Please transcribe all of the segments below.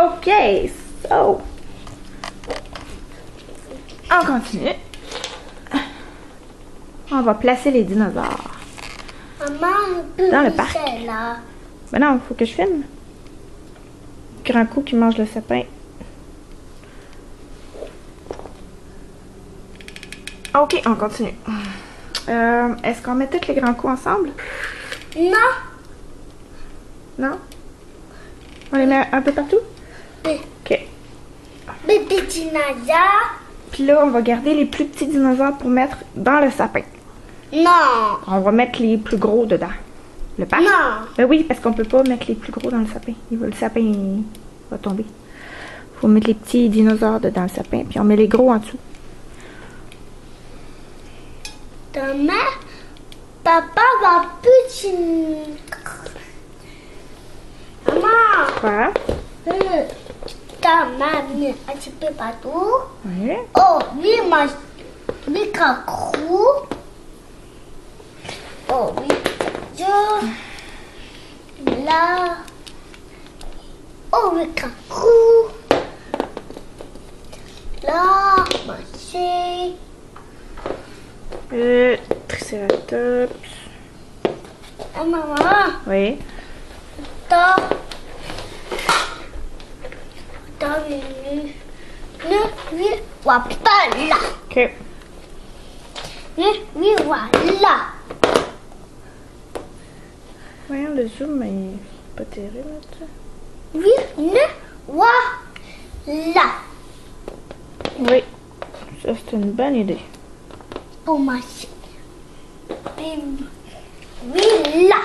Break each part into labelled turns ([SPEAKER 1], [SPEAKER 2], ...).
[SPEAKER 1] Ok, so. On continue. On va placer les dinosaures.
[SPEAKER 2] Maman,
[SPEAKER 1] Dans le parc.
[SPEAKER 2] Là.
[SPEAKER 1] Ben non, il faut que je filme. Grand coup qui mange le sapin. Ok, on continue. Est-ce qu'on met tous les grands coups ensemble?
[SPEAKER 2] Non.
[SPEAKER 1] Non? On les met un peu partout?
[SPEAKER 2] Oui.
[SPEAKER 1] Ok.
[SPEAKER 2] Bébé dinosaure.
[SPEAKER 1] Puis là, on va garder les plus petits dinosaures pour mettre dans le sapin.
[SPEAKER 2] Non.
[SPEAKER 1] On va mettre les plus gros dedans. Le parc?
[SPEAKER 2] Non.
[SPEAKER 1] Ben oui, parce qu'on peut pas mettre les plus gros dans le sapin. Le sapin il va tomber. Faut mettre les petits dinosaures dedans le sapin, puis on met les gros en dessous.
[SPEAKER 2] Demain, papa va petit. Maman.
[SPEAKER 1] Quoi?
[SPEAKER 2] Ta maman un petit peu partout.
[SPEAKER 1] Oui.
[SPEAKER 2] Oh, oui, oui, cacrou. Oh, oui, je. Là. Oh, oui, cacrou. Là, marcher.
[SPEAKER 1] Triceratops.
[SPEAKER 2] Ah, maman,
[SPEAKER 1] Oui.
[SPEAKER 2] t'as venu. Oui, voilà.
[SPEAKER 1] Ok.
[SPEAKER 2] Oui, voilà.
[SPEAKER 1] Voyons, le zoom est pas terrible là-dessus.
[SPEAKER 2] Oui, voilà.
[SPEAKER 1] Oui. Ça, c'est une bonne idée.
[SPEAKER 2] Pour marcher. Oui, là.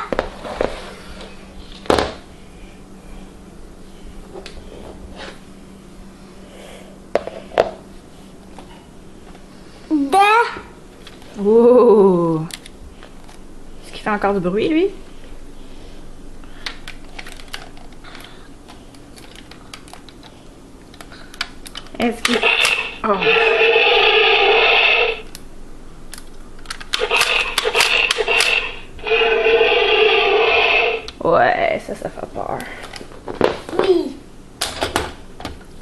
[SPEAKER 1] Oh! Est-ce qu'il fait encore du bruit, lui? Est-ce qu'il... Oh! Ouais, ça fait peur.
[SPEAKER 2] Oui.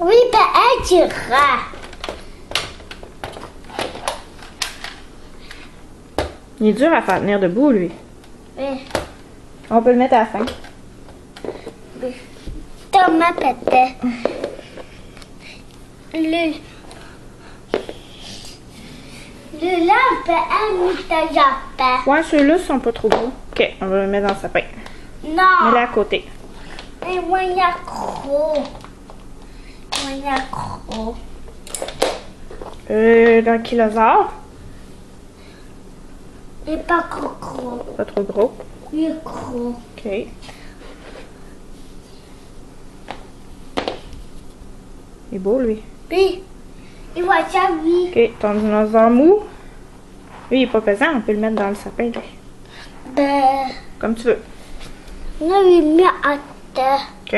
[SPEAKER 2] Oui, ben, un girafe.
[SPEAKER 1] Il est dur à faire tenir debout, lui.
[SPEAKER 2] Oui.
[SPEAKER 1] On peut le mettre à la fin.
[SPEAKER 2] Thomas peut-être. Le lampe un japon.
[SPEAKER 1] Ouais, ceux-là sont pas trop gros. Ok, on va le mettre dans le sapin.
[SPEAKER 2] Non.
[SPEAKER 1] Mets-le à côté.
[SPEAKER 2] Et moi, il y a gros. Moi, il y a gros.
[SPEAKER 1] Dans le kilosaure.
[SPEAKER 2] Il n'est pas gros.
[SPEAKER 1] Pas trop gros.
[SPEAKER 2] Il est gros.
[SPEAKER 1] Ok. Il est beau, lui.
[SPEAKER 2] Oui. Il va ça, oui.
[SPEAKER 1] Ok, ton dinosaure mou. Lui, il est pas pesant, on peut le mettre dans le sapin, lui.
[SPEAKER 2] Ben,
[SPEAKER 1] Comme tu veux.
[SPEAKER 2] nous, il met à terre.
[SPEAKER 1] Ok.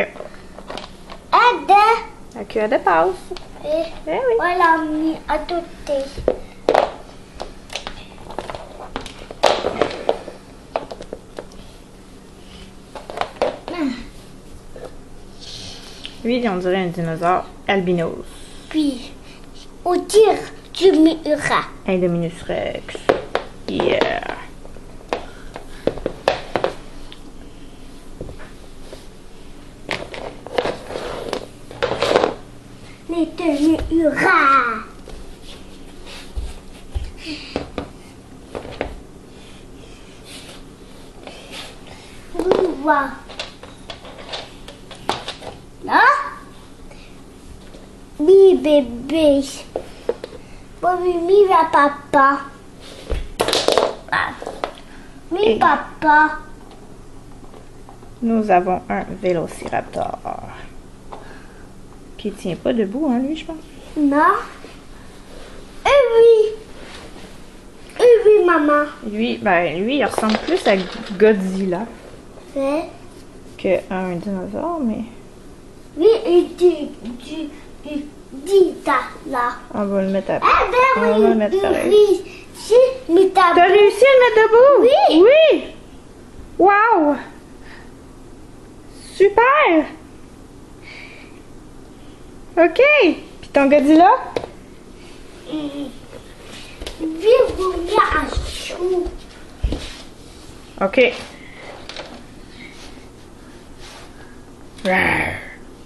[SPEAKER 2] À terre.
[SPEAKER 1] La queue, elle dépasse.
[SPEAKER 2] Et
[SPEAKER 1] Eh oui.
[SPEAKER 2] voilà, mis à tout.
[SPEAKER 1] Lui, on dirait un dinosaure albinos.
[SPEAKER 2] Puis, au tir du mur.
[SPEAKER 1] Indominus Rex. Yeah.
[SPEAKER 2] Les deux murs. Voilà. Là. Oui, bébé. Bon, oui, va papa. Ah. Oui,
[SPEAKER 1] Et-
[SPEAKER 2] papa.
[SPEAKER 1] Nous avons un vélociraptor. Qui tient pas debout, hein, lui, je pense.
[SPEAKER 2] Non. Oui. Oui, maman.
[SPEAKER 1] Lui, il ressemble plus à Godzilla
[SPEAKER 2] C'est.
[SPEAKER 1] qu'à un dinosaure, mais
[SPEAKER 2] Oui, et du là.
[SPEAKER 1] on va le mettre à...
[SPEAKER 2] Ah ben
[SPEAKER 1] On
[SPEAKER 2] oui,
[SPEAKER 1] va le mettre pareil.
[SPEAKER 2] oui. Si, mais t'as
[SPEAKER 1] T'as réussi à le mettre debout?
[SPEAKER 2] Oui.
[SPEAKER 1] Oui! Wow! Super! OK. Puis ton Godzilla?
[SPEAKER 2] Vive à chou.
[SPEAKER 1] OK.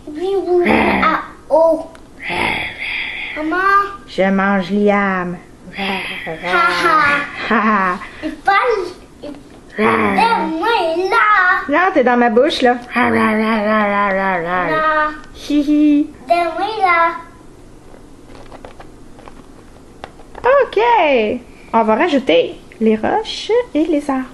[SPEAKER 2] Vive à eau. Maman.
[SPEAKER 1] Je mange Liam.
[SPEAKER 2] Haha.
[SPEAKER 1] Haha.
[SPEAKER 2] Il parle. Moi là.
[SPEAKER 1] Non, t'es dans ma bouche, là.
[SPEAKER 2] Là.
[SPEAKER 1] Hihi.
[SPEAKER 2] Moi là.
[SPEAKER 1] OK. On va rajouter les roches et les arbres.